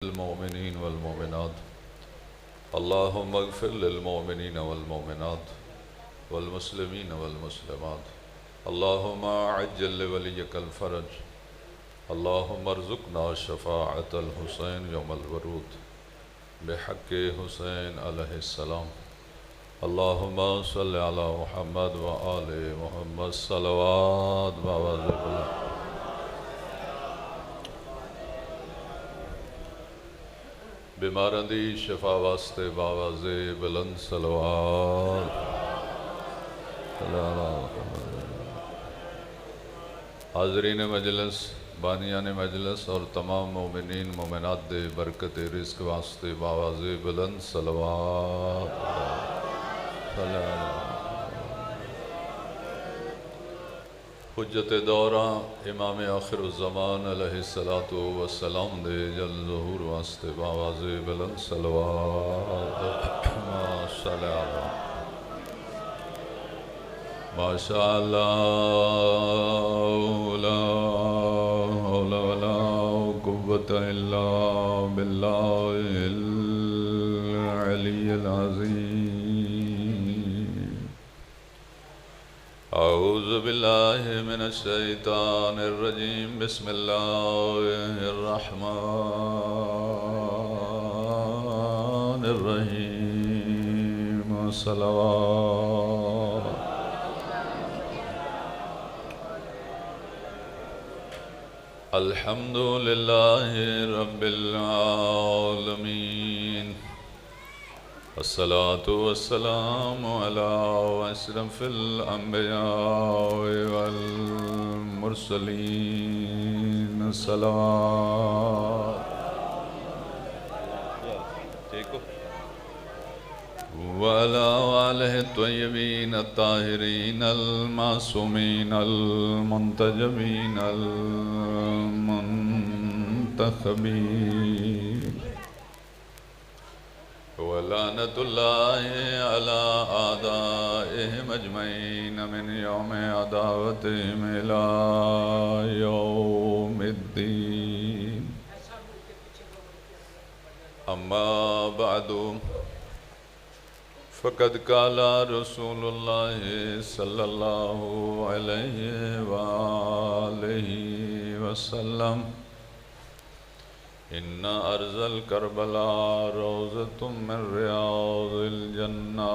المؤمنين والمؤمنات اللهم اغفر للمؤمنين والمؤمنات والمسلمين والمسلمات اللهم عجل لوليك الفرج اللهم ارزقنا شفاعة الحسين يوم الورود بحق حسين عليه السلام اللهم صل على محمد وآل محمد صلوات وعظم الله بیماراں دی شفا واسطے باواز بلند صلوات حاضرین مجلس بانیان مجلس اور تمام مومنین مومنات دے برکت رزق واسطے باواز بلند صلوات حجت دوراں امام آخر الزمان علیہ السلام دے جل ظہور واسطے باواز بلند صلوات ماشاء اللہ لا حول ولا قوة الا باللہ العلی العظیم اعوذ باللہ من الشیطان الرجیم بسم اللہ الرحمن الرحیم صلوات الحمد للہ رب العالمین الصلاة والسلام على أشرف الأنبياء والمرسلين صلوات وعلى آله الطيبين الطاهرين المعصومين المنتجبين المنتخبين ولعنة الله على أعدائهم أجمعين من يوم عداوتهم إلى يوم الدين أما بعد فقد قال رسول الله صلى الله عليه وآله وسلم إن أرض الكربلاء روضة من رياض الجنة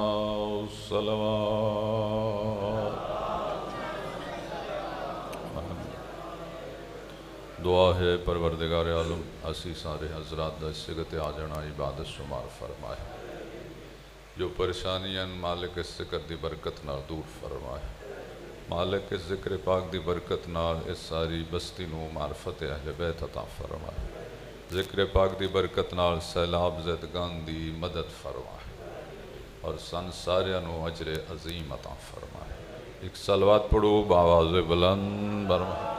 الصلوات دعا ہے پروردگار عالم اسی سارے حضرات دا سگت آ جانا عبادت شمار فرمائے جو پریشانیاں مالک اس ذکر دی برکت نال دور فرمائے مالک اس ذکر پاک دی برکت نال اس ساری بستی نو معرفت اہل بیت عطا فرمائے ذکر پاک دی برکت نال سیلاب زدگان دی مدد فرمائے اور سن ساریانو اجر عظیم عطا فرمائے ایک صلوات پڑھو باواز بلند برمائے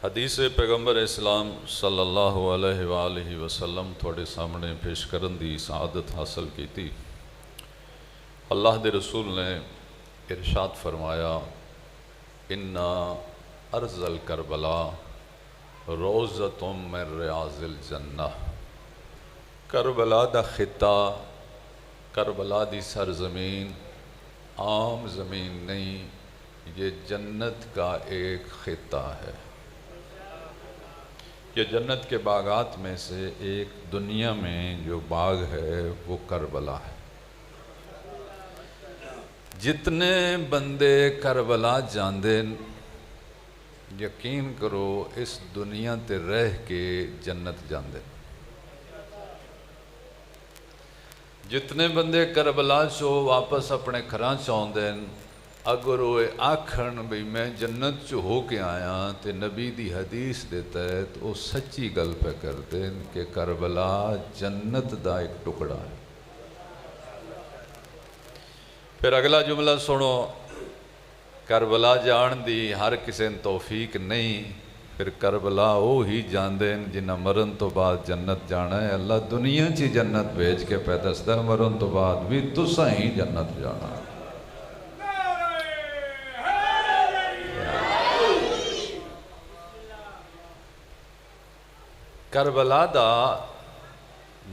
حدیث پیغمبر اسلام صلی اللہ علیہ وآلہ وسلم تھوڑے سامنے پیش کرن دی سعادت حاصل کی تھی اللہ دے رسول نے ارشاد فرمایا ان ارض الکربلا روضۃ من ریاض الجنہ کربلا دا خطہ کربلا دی سرزمین عام زمین نہیں یہ جنت کا ایک خطہ ہے یہ جنت کے باغات میں سے ایک دنیا میں جو باغ ہے وہ کربلا ہے جتنے بندے کربلا جاندے یقین کرو اس دنیا تے رہ کے جنت جاندے جتنے بندے کربلا چو واپس اپنے گھراں چاہندے اگر وہ آکھن بھی میں جنت چو ہو کے آیا تے نبی دی حدیث دیتا ہے تو وہ سچی گل پہ کرتے ہیں کہ کربلا جنت دا ایک ٹکڑا ہے پھر اگلا جملہ سنو کربلا جان دی ہر کسی توفیق نہیں پھر کربلا وہ ہی جان دیں جنہ مرن تو بعد جنت جانا ہے اللہ دنیا چی جنت بھیج کے پیدستا ہے مرن تو بعد بھی تسا ہی جنت جانا ہے کربلا دا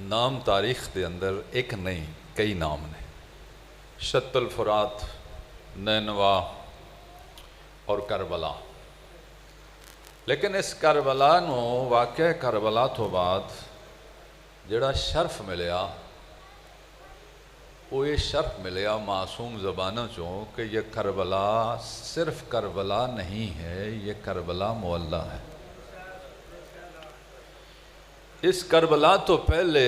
نام تاریخ دے اندر ایک نہیں کئی نام نے، شط الفرات، نینوا اور کربلا۔ لیکن اس کربلا نو واقعہ کربلا تو بعد جڑا شرف ملیا وہ یہ شرف ملیا معصوم زبانوں چوں کہ یہ کربلا صرف کربلا نہیں ہے، یہ کربلا معلیٰ ہے۔ اس کربلا تو پہلے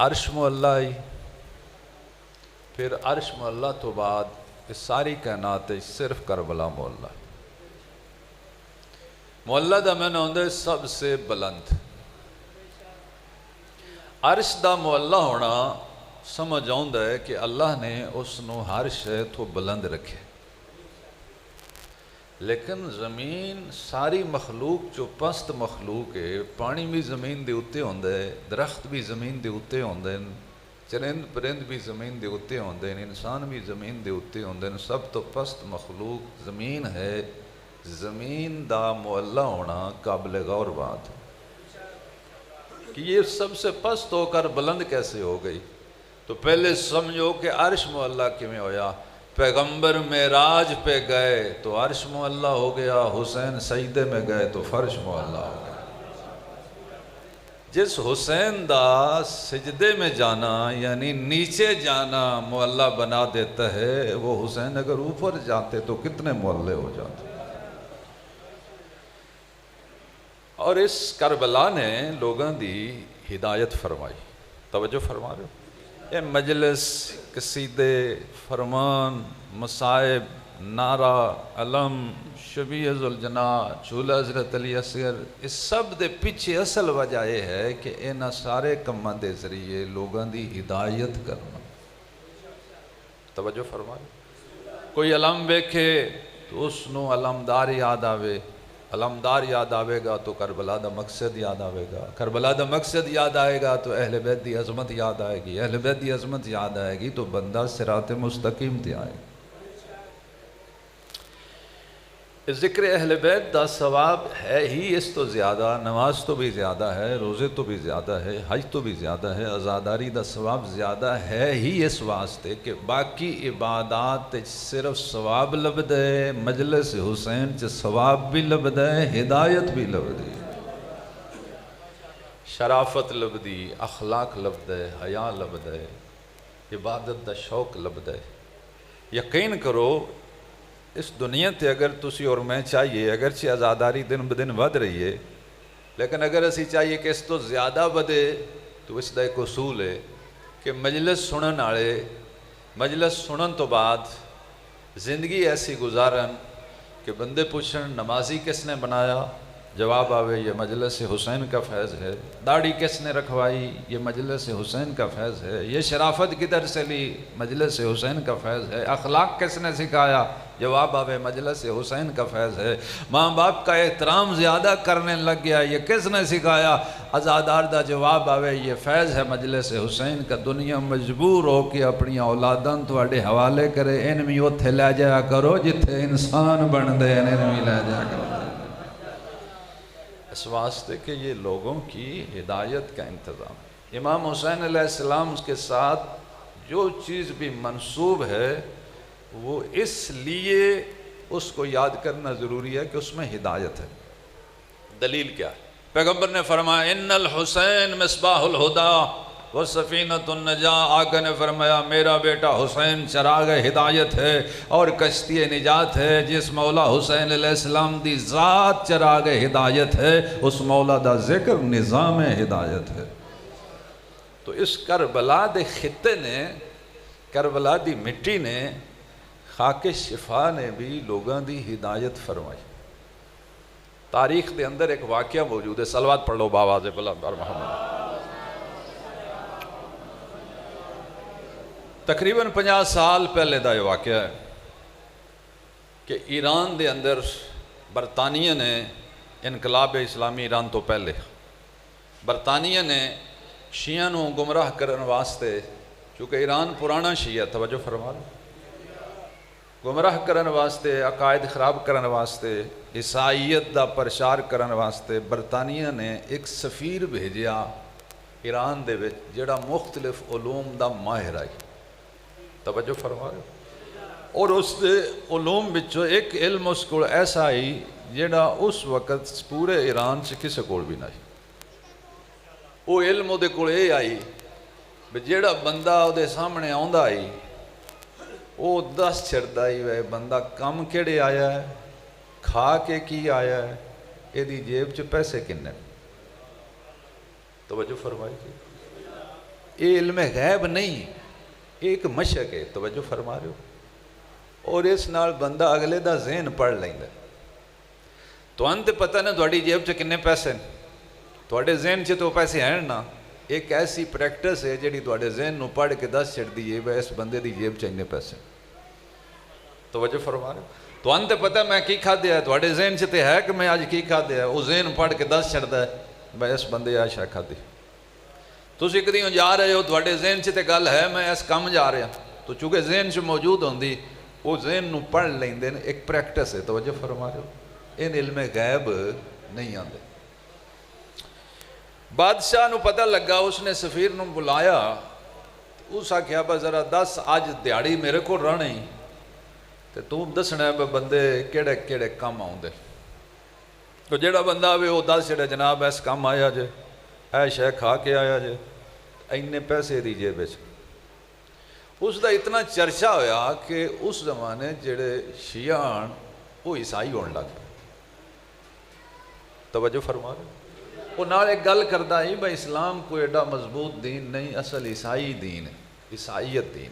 عرش معلیٰ آئی، پھر عرش معلیٰ تو بعد اس ساری کائنات صرف کربلا معلیٰ۔ معلیٰ دا میں نے سب سے بلند۔ عرش دا معلیٰ ہونا سمجھ آؤں ہے کہ اللہ نے اس نو ہر شے تو بلند رکھے، لیکن زمین ساری مخلوق جو پست مخلوق ہے، پانی بھی زمین دے اتے ہوندے، درخت بھی زمین دے اتے ہوندے، چرند پرند بھی زمین دے اتے ہوندے، انسان بھی زمین دے اتے ہوندے، سب تو پست مخلوق زمین ہے۔ زمین دا معلیٰ ہونا قابل غور بات کہ یہ سب سے پست ہو کر بلند کیسے ہو گئی؟ تو پہلے سمجھو کہ عرش معلیٰ کیویں ہویا۔ پیغمبر معراج پہ گئے تو عرش معلیٰ ہو گیا، حسین سجدے میں گئے تو فرش معلیٰ ہو گیا۔ جس حسین دا سجدے میں جانا یعنی نیچے جانا معلیٰ بنا دیتا ہے، وہ حسین اگر اوپر جاتے تو کتنے معلیٰ ہو جاتے۔ اور اس کربلا نے لوگاں دی ہدایت فرمائی۔ توجہ فرما رہے ہو؟ یہ مجلس، قصیدے، فرمان، مصائب، نعرہ، علم، شبیہ ذوالجناح، چولہ حضرت علی اصغر، اس سب دے پیچھے اصل وجہ یہ ہے کہ انہاں سارے کماں دے ذریعے لوگاں دی ہدایت کرنا۔ توجہ فرما رہے ہو؟ کوئی علم ویکھے تو اس نو علمدار یاد آوے، علمدار یاد آوے گا تو کربلا دا مقصد یاد آوے گا، کربلا دا مقصد یاد آئے گا تو اہل بیت دی عظمت یاد آئے گی، اہل بیت دی عظمت یاد آئے گی تو بندہ صراط مستقیم تے آئے گا۔ ذکر اہل بیت دا ثواب ہے ہی اس تو زیادہ، نماز تو بھی زیادہ ہے، روزے تو بھی زیادہ ہے، حج تو بھی زیادہ ہے، عزاداری دا ثواب زیادہ ہے ہی اس واسطے کہ باقی عبادات صرف ثواب لبد ہے، مجلس حسین چ ثواب بھی لبد ہے، ہدایت بھی لبد ہے، شرافت لبدی، اخلاق لبد ہے، حیا لبد ہے، عبادت دا شوق لبد ہے۔ یقین کرو اس دنیا تے اگر تسی اور میں چاہیے، اگرچہ عزاداری دن بدن ود رہی ہے، لیکن اگر اسی چاہیے کہ اس تو زیادہ بدے تو اس دا ایک اصول ہے کہ مجلس سنن آڑے، مجلس سنن تو بعد زندگی ایسی گزارن کہ بندے پوچھن نمازی کس نے بنایا، جواب آوے یہ مجلس حسین کا فیض ہے، داڑھی کس نے رکھوائی، یہ مجلس حسین کا فیض ہے، یہ شرافت کدھر سے لی، مجلس حسین کا فیض ہے، اخلاق کس نے سکھایا، جواب آوے مجلس حسین کا فیض ہے، ماں باپ کا احترام زیادہ کرنے لگ گیا، یہ کس نے سکھایا، عزادار دا جواب آوے یہ فیض ہے مجلس حسین کا۔ دنیا مجبور ہو کے اپنی اولاداں تواڈے حوالے کرے، ان بھی اوتھے لے جایا کرو جتھے انسان بن دے، ان بھی لے جایا کرو، اس واسطے کہ یہ لوگوں کی ہدایت کا انتظام۔ امام حسین علیہ السلام کے ساتھ جو چیز بھی منسوب ہے وہ اس لیے اس کو یاد کرنا ضروری ہے کہ اس میں ہدایت ہے۔ دلیل کیا ہے؟ پیغمبر نے فرمایا ان الحسین مصباح الہدی و سفینۃ النجاہ، آقا نے فرمایا میرا بیٹا حسین چراغ ہدایت ہے اور کشتی نجات ہے۔ جس مولا حسین علیہ السلام دی ذات چراغ ہدایت ہے، اس مولا دا ذکر نظام ہدایت ہے۔ تو اس کربلا دے خطے نے، کربلا دی مٹی نے، خاک شفا نے بھی لوگاں دی ہدایت فرمائی۔ تاریخ دے اندر ایک واقعہ موجود ہے، صلوات پڑھ لو باواز بلند بر محمد۔ تقریباً 50 سال پہلے دا یہ واقعہ ہے کہ ایران دے اندر برطانیہ نے، انقلاب اسلامی ایران تو پہلے برطانیہ نے شیعہ نو گمراہ کرن واسطے، چونکہ ایران پرانا شیعہ، توجہ فرما لو، گمراہ کرن واسطے، عقائد خراب کرن واسطے، عیسائیت دا پرچار کرن واسطے برطانیہ نے ایک سفیر بھیجیا ایران دے وچ جڑا مختلف علوم دا ماہر آئی. توجہ فرما رہے ہو؟ اور اس دے علوم بچوں ایک علم اس کو ایسا آئی جڑا اس وقت پورے ایران سے کسے کول بھی نہیں. وہ علم وہ دے کول یہ آئی بھی جڑا بندہ وہ دے سامنے آندا آئی وہ دس چھڑدا ہی وے بندہ کم کیڑے آیا ہے، کھا کے کی آیا ہے، یہ دی جیب چ پیسے کنے. توجہ فرمائی جی، یہ علم غیب نہیں، ایک مشق ہے. توجہ فرما رہے ہو؟ اور اس نال بندہ اگلے دا ذہن پڑھ لیندا. تو انت پتہ نہ تھوڑی جیب چ کنے پیسے، تھوڑے ذہن چ تو پیسے ہیں نا. ایک ایسی پریکٹس ہے جڑی تھوڑے ذہن نو پڑھ کے دس چھڑدی ہے بھائی اس بندے دی جیب چ اتنے پیسے. توجہ فرما رہے ہو؟ تو انت پتہ میں کی کھا دیا ہے، تھوڑے ذہن چ تے ہے کہ میں آج کی کھا دیا ہے، وہ ذہن پڑھ کے دس چھڑدا ہے بھائی اس بندے آج شاہ کھا دی. تسی کدیوں جا رہے ہو تھوڑے ذہن چ تے گل ہے میں اس کام جا رہا، تو چونکہ ذہن چ موجود ہوندی وہ ذہن نو پڑھ لیندے نے. ایک پریکٹس ہے. توجہ فرما رہے ہو؟ ان علم غیب نہیں آندے. بادشاہ نو پتہ لگا، اس نے سفیر نو بلایا، اس آکھیا با ذرا دس آج دیہڑی میرے کو رہنی تے تو دسنا ہے بندے کیڑے کیڑے کام آؤندے. تو جڑا بندہ آوے وہ دس چھڑے جناب ایس کام آیا جے، اے شے کھا کے آیا جے، اینے پیسے دی جیب وچ. اس دا اتنا چرچا ہویا کہ اس زمانے جڑے شیعہ وہ عیسائی ہون لگ پے. توجہ فرما رہے؟ وہ نال ایک گل کردا ہے بھائی اسلام کوئی ایڈا مضبوط دین نہیں، اصل عیسائی دین ہے، عیسائیت دین.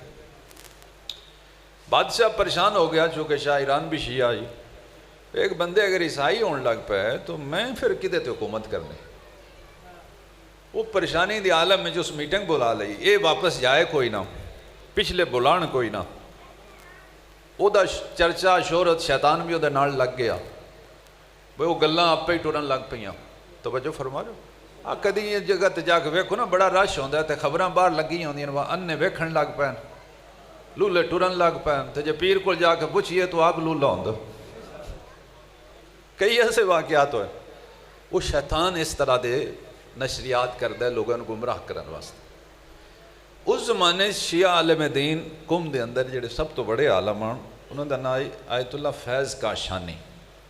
بادشاہ پریشان ہو گیا چونکہ شاہ ایران بھی شیعہ آئی. ایک بندے اگر عیسائی ہون لگ پے تو میں پھر کدے تے حکومت کرنی. وہ پریشانی دی عالم میں جو اس میٹنگ بلا لئی، اے واپس جائے کوئی نہ، پچھلے بلان کوئی نہ. او دا چرچا شہرت شیطان بھی او دے نال لگ گیا، وہ گلاں آپے ہی ٹرن لگ پئیاں. توجہ فرما رہے ہو؟ کدی یہ جگہ تے جا کے ویکھو نا بڑا رش ہوندا ہے تے خبراں باہر لگی ہوندیاں نے، انے ویکھن لگ پین، لولے ٹرن لگ پین، تے جے پیر کول جا کے پوچھئے تو آپ لولا ہوندا. کئی ایسے واقعات ہوئے. وہ شیطان اس طرح دے نشریات کردا ہے لوگوں کو گمراہ کرن واسطے. اس زمانے شیعہ عالم دین قوم دے اندر جڑے سب تو بڑے عالم ہیں انہوں دا نام آیت اللہ فیض کاشانی،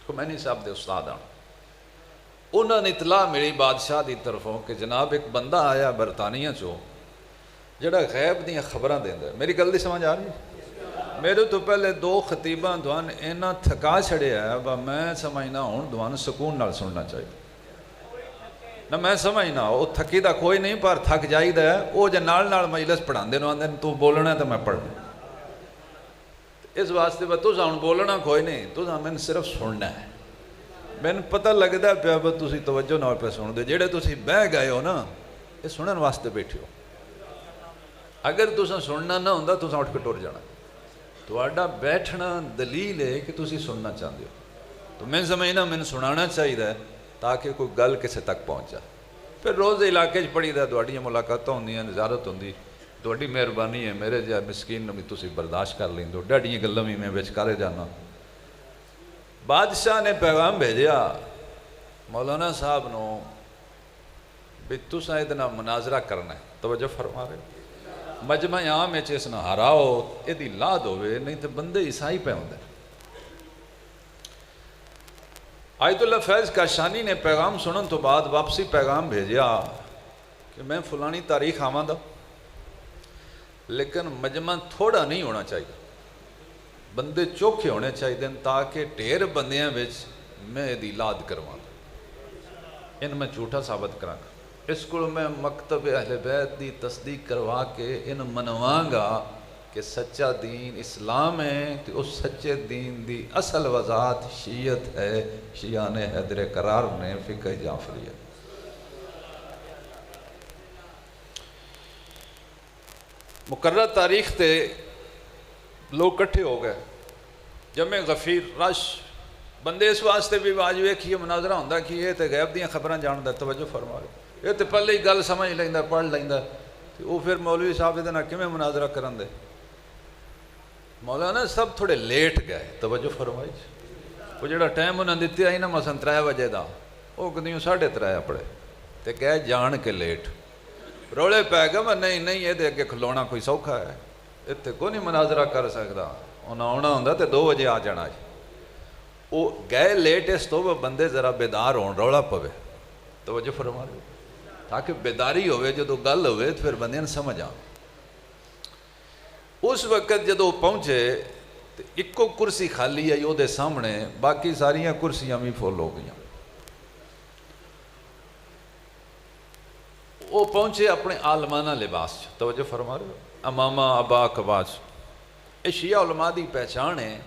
خمینی صاحب دے استاد ہیں. انہوں نے اطلاع ملی بادشاہ دی طرفوں کہ جناب ایک بندہ آیا برطانیہ چو جڑا غیب دیاں خبراں دیندا ہے. میری گل دی سمجھ آ رہی ہے؟ میرے تو پہلے دو خطیباں دوان اینا تھکا چھڑیا ہے با میں سمجھنا ہوں دوان سکون نال سننا چاہیے نہ. میں سمجھنا وہ تھکی دا کوئی نہیں پر تھک جائی دا ہے. وہ جے نال نال مجلس پڑھان دے نو آندے تو بولنا ہے تو میں پڑھنا. اس واسطے با تو ہن بولنا کوئی نہیں، تو میں صرف سننا ہے. میں نے پتہ لگدا پیا با تسی توجہ نال پہ سن دے. جڑے تسی بہ گئے ہو نا یہ سنن واسطے بیٹھے ہو. اگر تساں سننا نہ ہوندا تساں اٹھ کے ٹر جانا. تہاڈا بیٹھنا دلیل ہے کہ تسی سننا چاہتے ہو. تو میں سمجھنا میں سنانا چاہیے تاکہ کوئی گل کسے تک پہنچ جائے. پھر روز علاقے پڑھی دا تہاڈیاں ملاقاتاں ہوندیاں، زیارت ہوندی، تہاڈی مہربانی ہے. میرے جہا مسکین نو بھی تسی برداشت کر لیندو، ڈیڈیاں گلاں بھی میں وچ کرے جانا. بادشاہ نے پیغام بھیجیا مولانا صاحب نو بھی تساں ادھے نال مناظرہ کرنا ہے. توجہ فرما رہے ہو؟ مجمع عام وچ اس نال ہراؤ، ایدی لاد ہوئے، نہیں تے بندے عیسائی پہ ہوندے. آیت اللہ فیض کاشانی نے پیغام سنن تو بعد واپسی پیغام بھیجیا کہ میں فلانی تاریخ آواں دا، لیکن مجمع تھوڑا نہیں ہونا چاہیے، بندے چوکھے ہونے چاہیے تاکہ ڈھیر بندیاں وچ میں ایدی لاد کرواں، ان میں جھوٹا ثابت کراں. اس کو میں مکتب اہل بیت دی تصدیق کروا کے ان منواں گا کہ سچا دین اسلام ہے، کہ اس سچے دین دی اصل وضاحت شیعت ہے، شیعان حیدر قرار نے فقہ جعفریہ. مقررہ تاریخ تے لوگ کٹھے ہو گئے، جمع غفیر رش بندے. اس واسطے بھی واجب ہے کہ یہ مناظرہ ہوندہ کہ یہ تے غیب دیاں خبراں جاندا. توجہ فرما رہے یہ تے پہلے ہی گل سمجھ لیندا، پڑھ لیندا، وہ پھر مولوی صاحب دے نال کیویں مناظرہ کرن دے. مولانا سب تھوڑے لیٹ گئے، توجہ فرمائی، وہ جڑا ٹائم انہوں نے دیتے آئی نا مثلا 3 بجے دا، وہ کدیوں 3:30 پڑے تے گئے جان کے لیٹ، رولے پی گئے میں نہیں یہ اگے کھلونا کوئی سوکھا ہے، اتنے کوئی نہیں مناظرہ کر سکتا، انہیں آنا ہوں تو 2 بجے آ جانا جی، وہ گئے لیٹ، اس تو بندے ذرا بیدار ہون، رولا پوے، توجہ فرما رہے تاکہ بیداری ہوئے، جدو گل ہوئے تو پھر بندے نے سمجھ آ۔ اس وقت جدو پہنچے تو ایکو کرسی خالی آئی وہ دے سامنے، باقی ساریاں کرسیاں بھی فل ہو گئی۔ وہ پہنچے اپنے عالمانہ لباس، توجہ فرما رہے ہو، امامہ ابا کباس، یہ شیعہ علماء دی پہچان ہے،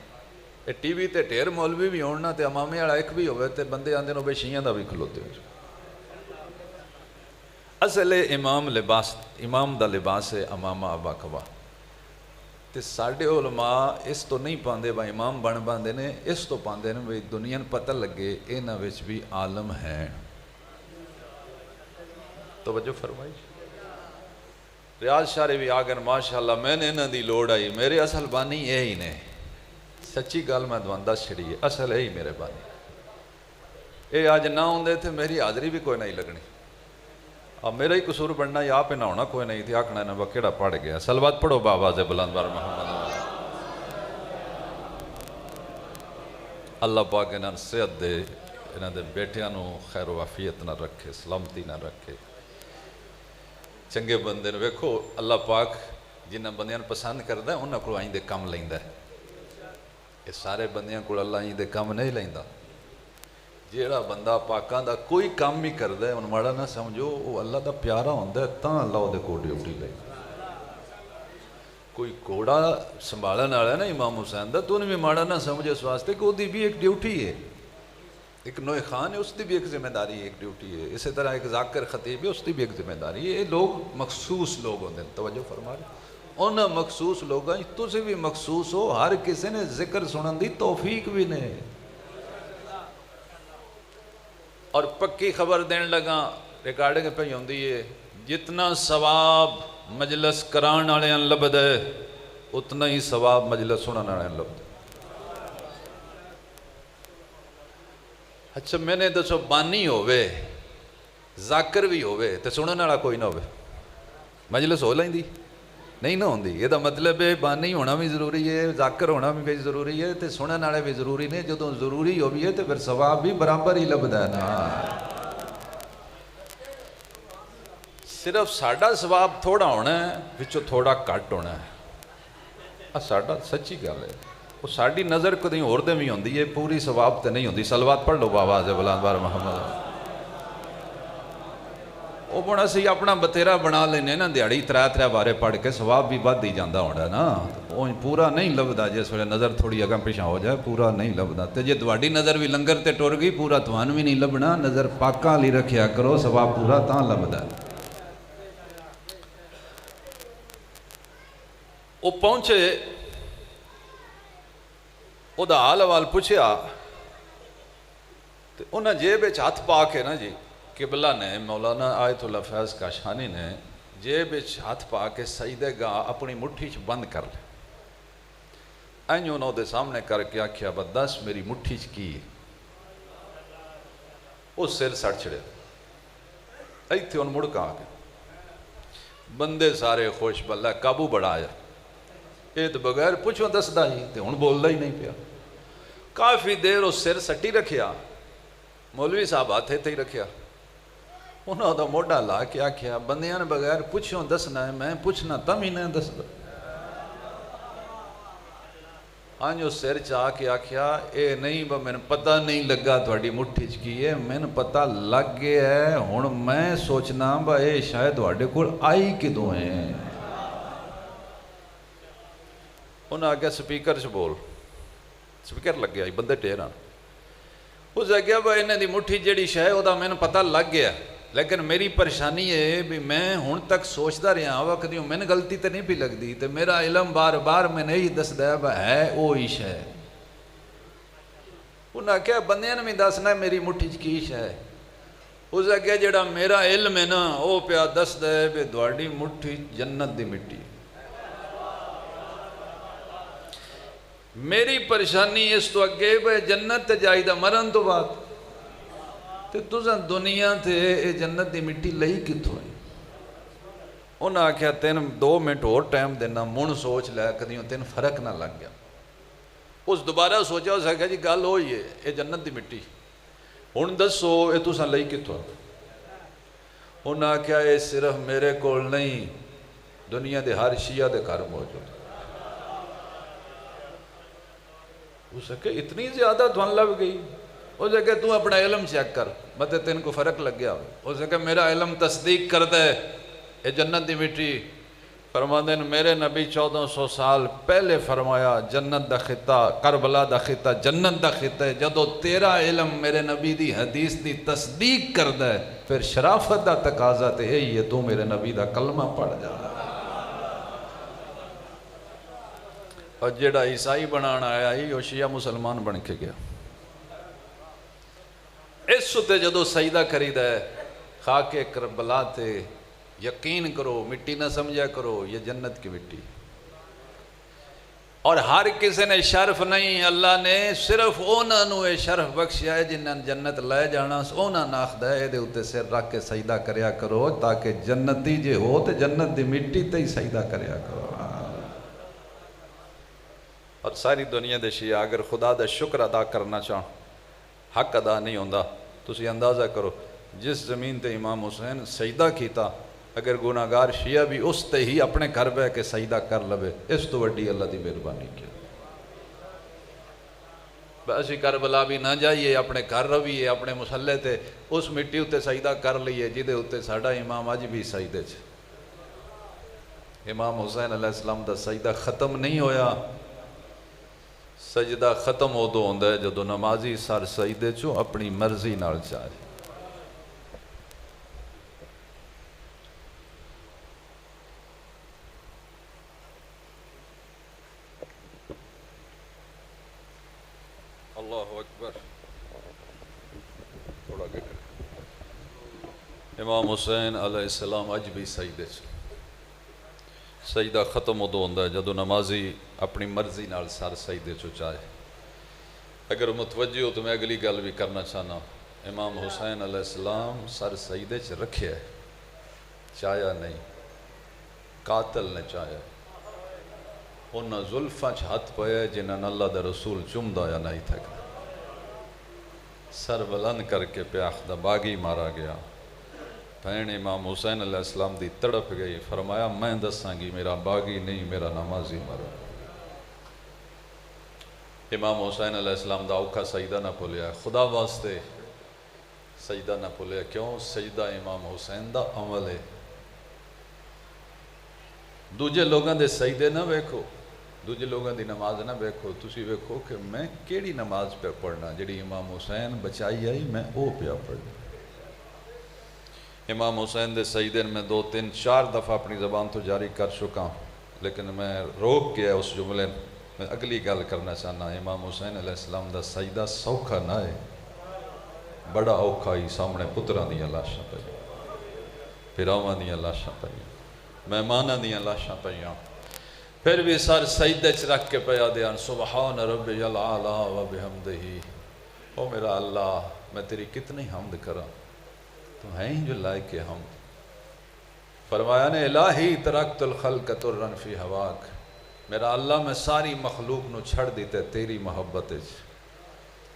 یہ ٹی وی تے ڈھیر مولوی بھی ہونا تے امامے والا ایک بھی ہوئے تے بندے آندے نو بے شیعہ دا بھی کھلوتے ہو۔ اصل امام دا لباس ہے امامہ ابا کبا، تے ساڑھے علماء اس تو نہیں پاندے با امام بن باندے نے، اس تو پاندے نے بھئی دنیا نے پتہ لگے اینا وچ بھی عالم ہیں، توجہ فرمائی۔ ریاض شارے بھی آگن ماشاءاللہ میں نے انہاں دی لوڑ آئی، میرے اصل بانی یہی نے، سچی گل میں دوندہ چھڑی ہے، اصل یہی میرے بانی، اے آج نہ ہوندے تھے میری حاضری بھی کوئی نہیں لگنی، اب میرا ہی قصور بننا یا آپ نہ ہونا کوئی نہیں تھی، آکھنا ہے نا بکیڑا پڑ گیا۔ صلوات پڑھو بآواز بلند بار محمد اللہ پاک انہاں صحت دے، انہاں دے بیٹیاں نو خیر و عافیت نہ رکھے، سلامتی نہ رکھے، چنگے بندے نے ویکھو اللہ پاک جنہاں بندیاں پسند کردا ہے انہاں کو آئیں دے کم لیندا ہے، یہ سارے بندیاں کو اللہ آئیں دے کم نہیں لیندا، جیڑا بندہ پاکاں دا کوئی کام بھی کردا ہے ان ماڑا نہ سمجھو وہ اللہ دا پیارا ہوندا ہے تاں اللہ دے کو ڈیوٹی لے، کوئی کوڑا سنبھالن والا ہے نا امام حسین دا تو انہیں بھی ماڑا نہ سمجھے اس واسطے کہ وہ دی بھی ایک ڈیوٹی ہے، ایک نوے خان ہے اس دی بھی ایک ذمہ داری ہے، ایک ڈیوٹی ہے، اسی طرح ایک ذاکر خطیب ہے اس دی بھی ایک ذمہ داری ہے، یہ لوگ مخصوص لوگ ہوندے ہیں، توجہ فرما رہے انہاں مخصوص لوگاں تسی بھی مخصوص ہو، ہر کسی نے ذکر سنن دی توفیق بھی نہیں، اور پکی خبر دین لگا ریکارڈنگ پہ ہوندی ہے جتنا ثواب مجلس کران والے لبد ہے اتنا ہی ثواب مجلس سنن والے لبد ہے۔ اچھا میں نے دسو بانی ہوئے ذاکر بھی ہوئے تے سنن والا کوئی نہ ہوئے مجلس ہو لیندی نہیں نہ ہوندی، یہ دا مطلب ہے بانی ہونا بھی ضروری ہے، ذاکر ہونا بھی ضروری ہے تے سنن والے بھی ضروری نے، جدوں ضروری ہوئی ہے تے پھر ثواب بھی برابر ہی لبدا ہے نا، صرف ساڈا ثواب تھوڑا ہونا ہے وچوں تھوڑا کٹ ہونا ہے، ساڈا سچی گل ہے، وہ ساڈی نظر کدی ہور دے بھی ہوندی ہے، پوری ثواب تے نہیں ہوندی، صلوات پڑھ لو بآواز بلند بار محمد، وہ بڑا سی اپنا بتیرا بنا لینے نا دیہڑی 3 بارے پڑھ کے ثواب بھی بد ہی جاندہ ہونا نا، وہ پورا نہیں لبدا، جس ویلے نظر تھوڑی اگاں پیچھے ہو جائے پورا نہیں لبدا، تے جے تہاڈی نظر بھی لنگر تے ٹر گئی پورا تھانوں بھی نہیں لبنا، نظر پاکاں لی رکھیا کرو ثواب پورا تاں لبدا ہے۔ وہ پہنچے او دا حال حوال پوچھیا تے انہاں جیب وچ ہاتھ پا کے نا جی قبلہ نے مولانا آیت اللہ فیض کاشانی نے جیب وچ ہاتھ پا کے سجدے گاہ اپنی مٹھی چ بند کر لے، اینج انہوں دے سامنے کر کے آکھیا بدس میری مٹھی چ کی، وہ سر سڑ چھڑے، ایتھے ان مڑ کا آگے بندے سارے خوش بلہ قابو بڑھا آیا، یہ تو بغیر پوچھو دسدا ہی تے ہن بولدا ہی نہیں پیا، کافی دیر اس سر سٹی رکھیا، مولوی صاحب ہاتھے تے ہی رکھیا، انہوں دا موڈا لا کے آکھیا بندیاں نے بغیر پوچھو دسنا ہے، میں پوچھنا تم ہی نہیں دسدا، آنجو سر چاہ کے آکھیا اے نہیں با میں پتہ نہیں لگا تھوڑی مٹھی چ کی ہے، میں پتہ لگ گیا ہے، ہن میں سوچنا با اے شاید تھوڑے کول آئی کدوں ہیں، انہوں نے آگیا سپیکر سے بول، سپیکر لگ گیا بندے ٹیران، اس نے کہا بھائی انہیں دی مٹھی جڑی شے او دا میں نے پتہ لگ گیا، لیکن میری پریشانی ہے بھی میں ہن تک سوچدا رہا وقت دیوں میں نے غلطی تے نہیں بھی لگ دی تے میرا علم بار بار میں نہیں دسدا ہے او ہی شے، انہاں کہا بندیاں نے بھی دسنا ہے میری مٹھی چ کی شے، اس نے کہا جڑا میرا علم ہے نا او پیا دسدا ہے بھی تہاڈی مٹھی جنت دی مٹی، میری پریشانی اس تو اگے بے جنت تے جائی دا مرن تو بعد تے تُساں دنیا تے اے جنت دی مٹی لئی کتھوں ہے؟ انہاں آکھیا تین 2 منٹ اور ٹائم دینا من سوچ لیا کدیوں تین فرق نہ لگ گیا اس دوبارہ سوچا اس آکھیا جی گل ہوئی ہے اے جنت دی مٹی ہن دسو اے تُساں لئی کتھوں انہاں آکھیا اے صرف میرے کول نہیں دنیا دے ہر شیعہ دے گھر موجود اس کہ اتنی زیادہ دھون لگ گئی اس کہ تو اپنا علم چیک کر مطلب تین کو فرق لگ گیا اس کہ میرا علم تصدیق کر دے اے جنت دی مٹی فرماندے میرے نبی 1400 سال پہلے فرمایا جنت دا خطہ کربلا دا خطہ جنت دا خطہ ہے جدو تیرا علم میرے نبی دی حدیث دی تصدیق کر دے پھر شرافت دا تقاضا تے یہی ہے تو میرے نبی دا کلمہ پڑھ جا اور جیڑا عیسائی بنانا آیا ہی وہ شیعہ مسلمان بن کے گیا اس ستے جدو سجدہ کرید ہے خاک کربلا تے یقین کرو مٹی نہ سمجھا کرو یہ جنت کی مٹی اور ہر کسی نے شرف نہیں اللہ نے صرف اونا نو اے شرف بخشیا ہے جنہاں جنت لے جانا اونا ناخدہ ہے دے اتے سر رکھ کے سجدہ کریا کرو تاکہ جنتی جے ہو تے جنت دی مٹی تے ہی سجدہ کریا کرو اور ساری دنیا دے شیعہ اگر خدا دا شکر ادا کرنا چاہوں حق ادا نہیں ہوندہ تو اسی اندازہ کرو جس زمین تے امام حسین سجدہ کیتا اگر گناہگار شیعہ بھی اس تے ہی اپنے گھر بے کے سجدہ کر لبے اس تو وڈی اللہ دی مہربانی کیا اسی کربلا بھی نہ جائیے اپنے گھر رویے اپنے مسلح تے اس مٹی اتے سجدہ کر لیے جدے اتے ساڑا امام آج بھی سجدے چھے امام حسین علیہ السلام دا سجدہ ختم نہیں ہویا سجدہ ختم ہو دو ہوندہ ہے جدو نمازی سار سجدے چو اپنی مرضی نال چاہے اللہ اکبر تھوڑا کہ امام حسین علیہ السلام اج بھی سجدے چو سجدہ ختم ہو دو ہوندہ ہے جدو نمازی اپنی مرضی نال سار سجدے چو چاہے اگر متوجہ ہو تو میں اگلی گل بھی کرنا چاہنا امام حسین علیہ السلام سر سجدے چ رکھے ہے چاہیا نہیں قاتل نے چاہیا انہاں زلفاں چ ہاتھ پہ جنہاں اللہ دا رسول چمدہ یا نہیں تھا سر بلند کر کے پیاخدہ باغی مارا گیا بہن امام حسین علیہ السلام دی تڑپ گئی فرمایا میں دساں گی میرا باغی نہیں میرا نمازی مرا امام حسین علیہ السلام دا اوکھا سجدہ نہ پھولیا خدا واسطے سجدہ نہ پھولیا کیوں سجدہ امام حسین دا عمل ہے دوجے لوگاں دے سجدے نہ بیکھو دوجے لوگاں دی نماز نہ بیکھو تسی بیکھو کہ میں کیڑی نماز پہ پڑھنا جڑی امام حسین بچائی آئی میں او پہ پڑھنا امام حسین دے سجدے میں 2 3 4 دفعہ اپنی زبان تو جاری کر چکا لیکن میں روک کے اس جملے میں اگلی گل کرنا چاہنا امام حسین علیہ السلام دا سجدہ سوکھا نہ ہے بڑا اوکھا ہی سامنے پتران دیا لاشاں پہ پھراواں دیا لاشاں پہ مہماناں دیا لاشاں پہ پھر بھی سر سجدے چ رکھ کے پیا دیان سبحان ربی العالی و بحمدہی او میرا اللہ میں تیری کتنی حمد کرا تو ہیں جو لائق حمد فرمایا نے الہی ترکت الخلق ترن فی ہواک میرا اللہ میں ساری مخلوق نو چھڑ دیتے تیری محبت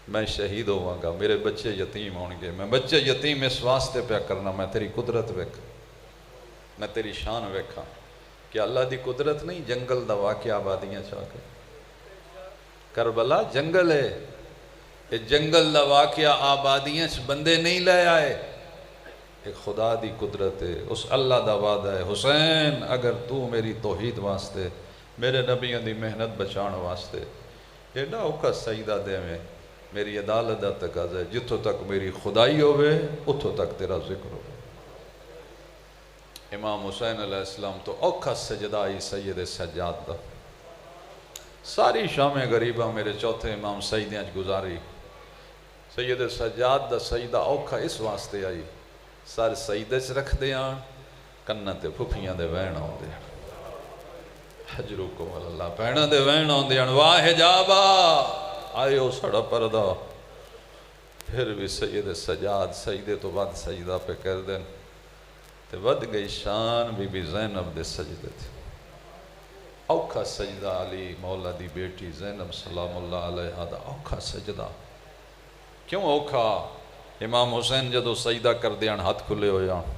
میں شہید ہوا گا میرے بچے یتیم ہوں گے میں بچے یتیم اس واسطے پہ کرنا میں تیری قدرت ویکھا میں تیری شان ویکھا کہ اللہ دی قدرت نہیں جنگل دا واقعہ آبادیاں چاہ کے کربلا جنگل ہے یہ جنگل دا واقعہ آبادیاں بندے نہیں لے آئے ایک خدا دی قدرت ہے اس اللہ دا وعدہ ہے حسین اگر تو میری توحید واسطے میرے نبیوں دی محنت بچان واسطے ایڈا اوکا سجدہ دے میں میری عدالت دا تقاضا ہے جتھوں تک میری خدائی ہوئے اتھوں تک تیرا ذکر ہوئے امام حسین علیہ السلام تو اوکھا سجدہ ہی سید سجاد دا ساری شام غریبہ میرے چوتھے امام سجدیاں گزاری سید سجاد دا سجدہ اوکھا اس واسطے آئی سر سجدے چ رکھ دیاں کنہ تے پھپھیاں دے وین آؤں دے حجرکم اللہ پہنا دے وین آن دیان واہ حجابا آئے ہو سڑا پردہ پھر بھی سید سجاد سجدے تو بعد سجدہ پہ کر دیں تے ود گئی شان بی بی زینب دے سجدے تھے اوکھا سجدہ علی مولا دی بیٹی زینب سلام اللہ علیہ دا اوکھا سجدہ کیوں اوکھا امام حسین جدو سجدہ کر دیان ہاتھ کھلے ہو جان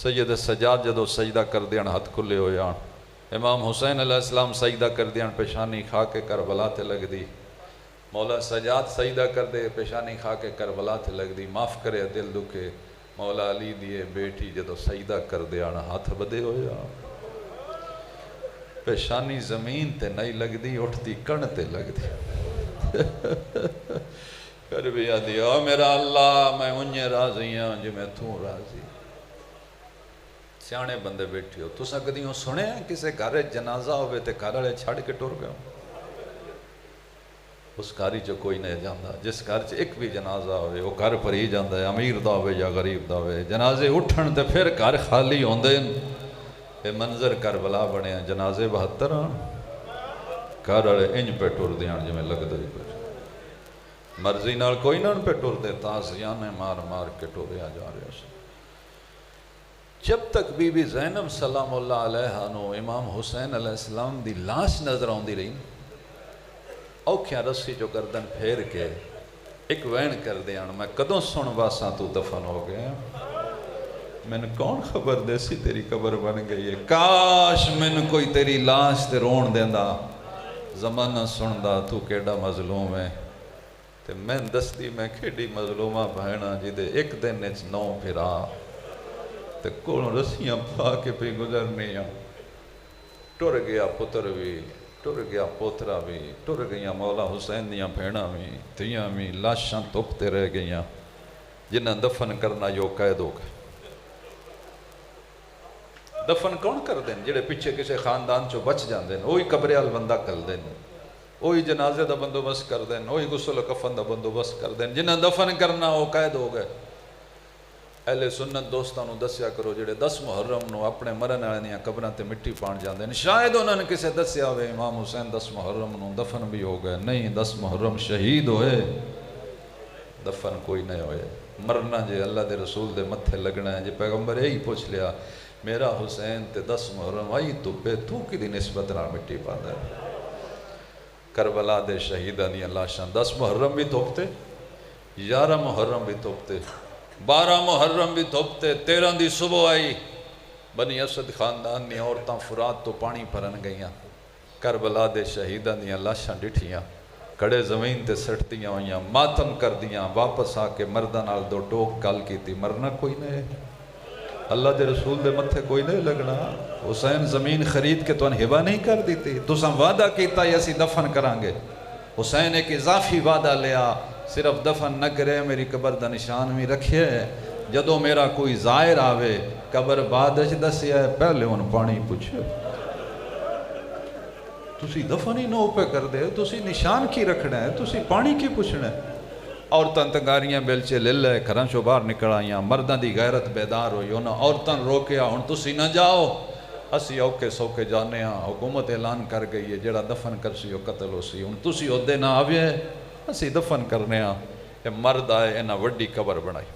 سید سجاد جدو سجدہ کر دیان ہاتھ کھلے ہو جان امام حسین علیہ السلام سجدہ کر دیان پیشانی کھا کے کربلا تے لگ دی مولا سجاد سجدہ کر دے پیشانی کھا کے کربلا تے لگ دی معاف کرے دل دکھے مولا علی دیے بیٹی جدو سجدہ کر دیان ہاتھ بدے ہو جان پیشانی زمین تے نہیں لگ دی اٹھتی کن تے لگ دی کر بھی آدھی او میرا اللہ میں انہیں راضی ہوں جو میں توں راضی سیانے بندے بیٹھی ہو تو سکتی ہوں سنے ہیں کسے گھر جنازہ ہوئے تے گھر والے چھڑ کے ٹر گئے اس گھر چ کوئی نہیں جاندہ جس گھر چ ایک بھی جنازہ ہوئے وہ گھر پر ہی جاندہ ہے امیر دا ہوئے یا غریب دا ہوئے جنازے اٹھن تے پھر گھر خالی ہوندے اے منظر کربلا بنے ہیں جنازے 72 گھر والے انج پہ ٹر دیاں جو میں لگ دے مرضی نال کوئی نہ پہ ٹر دے تازیانے مار مار کے ٹوریا جا رہا سے جب تک بی بی زینب سلام اللہ علیہ نو امام حسین علیہ السلام دی لاش نظر آن دی رہی اوکھیاں رسی جو گردن پھیر کے ایک وین کر دیاں میں کدوں سن باساں تو دفن ہو گئے میں نے کون خبر دے سی تیری قبر بن گئی ہے کاش میں نے کوئی تیری لاش تے رون دیندہ زمانہ سندہ تو کیڑا مظلوم ہے تے میں دستی میں کھیڑی مظلومہ بہنا جی دے ایک دن اچ 9 پھرا تے کون رسیاں پا کے پہ گزرنی ہیں ٹر گیا پتر بھی ٹر گیا پوترا بھی ٹر گیا مولا حسین دیاں بھیڑاں بھی تیاں بھی لاشاں تپتے رہ گئیاں جنہاں دفن کرنا یو قید ہو گئے دفن کون کر دیں جڑے پیچھے کسے خاندان چو بچ جان دیں وہی قبریال بندہ کر دیں وہی جنازے دا بندوبست کر دیں وہی غسل کفن دا بندوبست کر دیں جنہاں دفن کرنا وہ قید ہو گئے اہل سنت دوستاں نو دسیا کرو جڑے 10 محرم نو اپنے مرن والے دیاں قبراں تے مٹی پان جاندے نے شاید انہاں نے کسے دسیا ہوئے امام حسین 10 محرم نو دفن بھی ہو گئے نہیں 10 محرم شہید ہوئے دفن کوئی نہیں ہوئے مرنا جے اللہ دے رسول دے متھے لگنا ہے جے پیغمبر یہی پوچھ لیا میرا حسین تے 10 محرم آئی تو پہ تو کی دی نسبت نال مٹی پاندا ہے کربلا دے شہیداں دیاں لاشاں 10 محرم بھی توپتے 11 محرم بھی توپتے 12 محرم بھی تھوپتے 13 دی صبح آئی بنی اسد خاندان دی عورتاں فرات تو پانی پھرن گئیاں کربلا دے شہیداں دیاں لاشاں ڈٹھیاں کڑے زمین تے سٹتیاں ہوئیاں ماتم کر دیاں واپس آ کے مردہ نال 2 ٹوک کال کی تھی مرنا کوئی نہیں اللہ دے رسول دے متھے کوئی نہیں لگنا حسین زمین خرید کے تو ہبہ نہیں کر دیتی تو سن وعدہ کیتا یا سی دفن کرانگے حسین ایک اضافی وعدہ لیا صرف دفن نہ کرے میری قبر دا نشان بھی رکھے جدو میرا کوئی زائر آوے قبر بادش دسیا ہے پہلے ان پانی پوچھے تسی دفن ہی نو پہ کر دے تسی نشان کی رکھنا ہے تسی پانی کی پوچھنا ہے عورتاں تنگاریاں بیلچے لے لے گھراں چوں باہر نکل آئیاں مرداں دی غیرت بیدار ہوئی انہاں عورتاں روکیا ہن تسی نہ جاؤ اسی اوکے سوکے جانے ہاں حکومت اعلان کر گئی ہے جڑا دفن کر سی وہ قتل ہو سی ہن تسی عہدے نہ آوے اسی دفن کرنے ہاں یہ مرد آئے انہاں وڈی قبر بنائی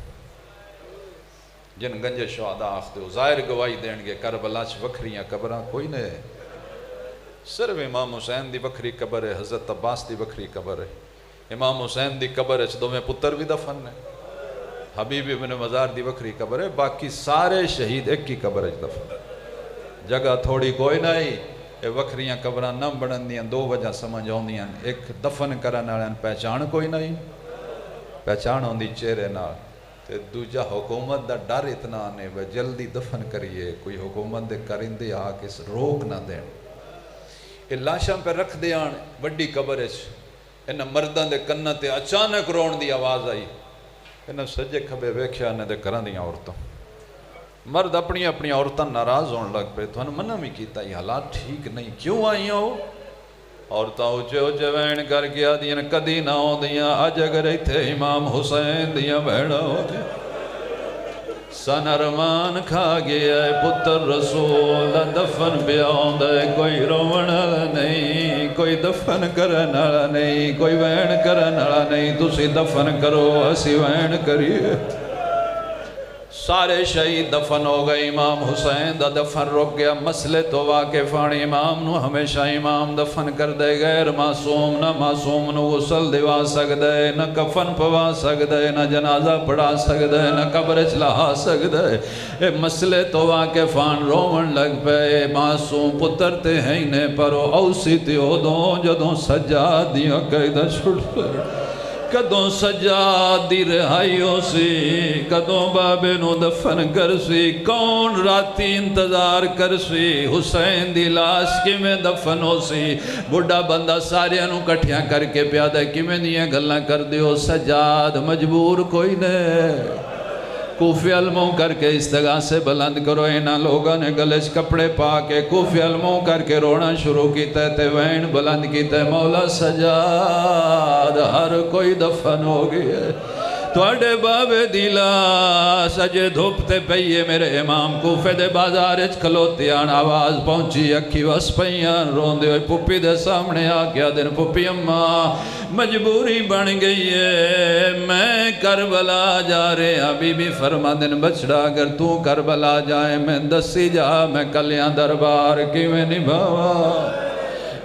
جن گنج شہداء آخدے ہو ظاہر گواہی دین گے کربلا چ وکھریاں قبراں کوئی نہیں صرف امام حسین دی وکھری قبر ہے حضرت عباس دی وکھری قبر ہے امام حسین دی قبر ہے دو میں پتر بھی دفن ہے حبیب ابن مزار دی وکھری قبر ہے باقی سارے شہید ایک کی قبر ہے دفن جگہ تھوڑی کوئی نہیں یہ وکھریاں قبراں نہ بنن دیاں 2 وجہ سمجھ آؤندیاں ایک دفن کرن والے پہچان کوئی نہیں پہچان ہوندی چہرے نال تے دوجا حکومت دا ڈر اتنا آنے وہ جلدی دفن کریے کوئی حکومت دے کرندے آ کے روک نہ دین یہ لاشاں پہ رکھ دیاں وڈی قبر ہے انہاں مرداں دے کناں تے اچانک رون دی آواز آئی انہاں سجے کھبے ویکھیا انہاں دے گھراں دیاں عورتاں مرد اپنی اپنی عورتاں ناراض ہون لگ پے تو منع بھی کیتا یہ حالات ٹھیک نہیں کیوں آئیاں ہو عورتاں اچھے اچھے وین کر گیا دیاں کدی نہ ہوں دیاں اج اگر ایتھے امام حسین دیاں بہڑا ہو دیاں سن ارمان کھا گیا ہے پتر رسول دا دفن بیاؤں دے کوئی رومن والا نہیں کوئی دفن کرن والا نہیں کوئی وین کرن والا نہیں تسی دفن کرو اسی وین کریے سارے شہید دفن ہو گئے امام حسین دا دفن رک گیا مسئلے تو واقف آنے امام نو ہمیشہ امام دفن کر دے غیر معصوم نہ معصوم نو غسل دیوا سکدے نہ کفن پوا سکدے نہ جنازہ پڑھا سکدے نہ قبر چلا سکدے اے مسئلے تو واقف آن رومن لگ پے معصوم پتر تے ہیں نے پرو اوسی تیو دوں جدوں سجاد دیا قیدہ چھڑ پڑ کدوں سجاد دی رہائی ہو سی کدوں بابے نو دفن کر سی کون راتی انتظار کر سی حسین دی لاش کی میں دفن ہو سی بڑھا بندہ سارے انو کٹھیاں کر کے پیادہ کی میں دیئے گلنا کر دیو سجاد مجبور کوئی نے کوفی علموں کر کے استغاث سے بلند کرو اینا لوگاں نے گلش کپڑے پا کے کوفی علموں کر کے رونا شروع کیتا ہے تے وین بلند کیتا ہے مولا سجاد ہر کوئی دفن ہو گیا توڑے بابے دیلا سجے دھوپتے پئیے میرے امام کوفے دے بازارچ کھلوتیاں آواز پہنچی اکھی وس پئیاں رون دے ہوئے پپی دے سامنے آکیا دن پپی اماں مجبوری بن گئی ہے میں کربلا جا رہے ہیں بی بی فرما دن بچڑا اگر تو کربلا جائے میں دسی جا میں کلیاں دربار کی میں نبھاوا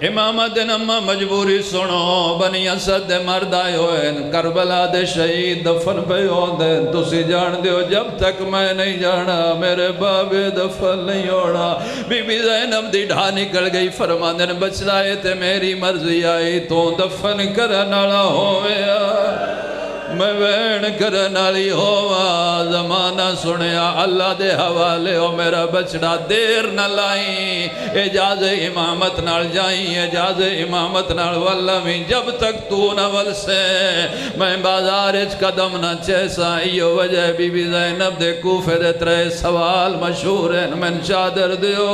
امام دن اممہ مجبوری سنو بنی اسد دے مرد آئے ہوئے کربلا دے شہید دفن پہ ہو دے تسی جان دیو جب تک میں نہیں جانا میرے بابے دفن نہیں ہونا بی بی زینب دی ڈھا نکل گئی فرما دن بچلائے تے میری مرضی آئی تو دفن کرنالا ہویا میں وین کرنالی ہوا زمانہ سنیا اللہ دے حوالے ہو میرا بچڑا دیر نہ لائیں اجاز امامت نال جائیں اجاز امامت نال واللہ میں جب تک تو نول سے میں بازارچ قدم نہ چیسا ایو وجہ بی بی زینب دے کوفے دے ترے سوال مشہور ہیں میں چادر دیو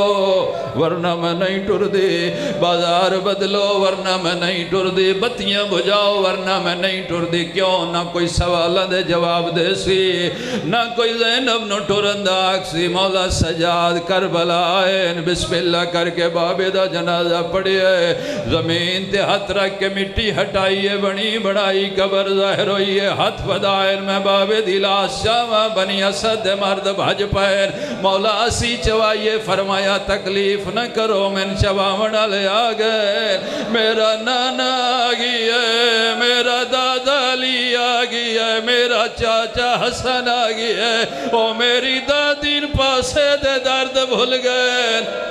ورنہ میں نہیں ٹر دی بازار بدلو ورنہ میں نہیں ٹر دی بتیاں بجاؤ ورنہ میں نہیں ٹر دی کیوں نہ کوئی سوالہ دے جواب دے سی نہ کوئی زینب نو ٹرنداک سی مولا سجاد کربلا آئین بسم اللہ کر کے بابے دا جنازہ پڑھئے زمین تے ہاتھ رکھ کے مٹی ہٹائیے بنی بڑائی قبر ظاہر ہوئیے ہاتھ بدائن میں بابے دلاس شاوہ بنی اسد مرد بھج پائن مولا اسی چوائیے فرمایا تکلیف نہ کرو من چواوڑا لے آگئے میرا نانا آگئی ہے میرا دادا لی آگئی ہے میرا چاچا حسن آگئی ہے او میری دادین پاسے دے درد بھول گئے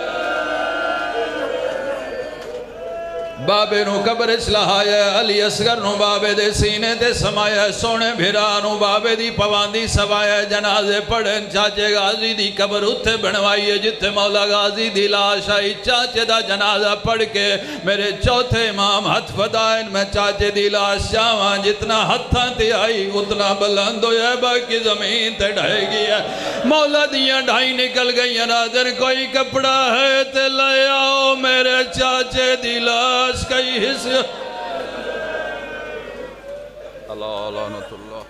بابے نو قبر اچلایا علی اصغر نو بابے دے سینے دے سمایا سونے بھیرانو بابے دی پواندی سوایا جنازے پڑھن چاچے غازی دی قبر اتھے بنوائیے جتے مولا غازی دی لاش آئی چاچے دا جنازہ پڑھ کے میرے چوتھے امام ہتھ فدائن میں چاچے دی لاش شاواں جتنا ہتھاں تے آئی اتنا بلند ہویا باقی زمین تے ڈھائے گیا مولا دیاں ڈھائی نکل گئی ناظر کوئی کپڑا ہے تے لے آؤ میرے چاچے دی لاش کئی حصہ اللہ لعنت اللہ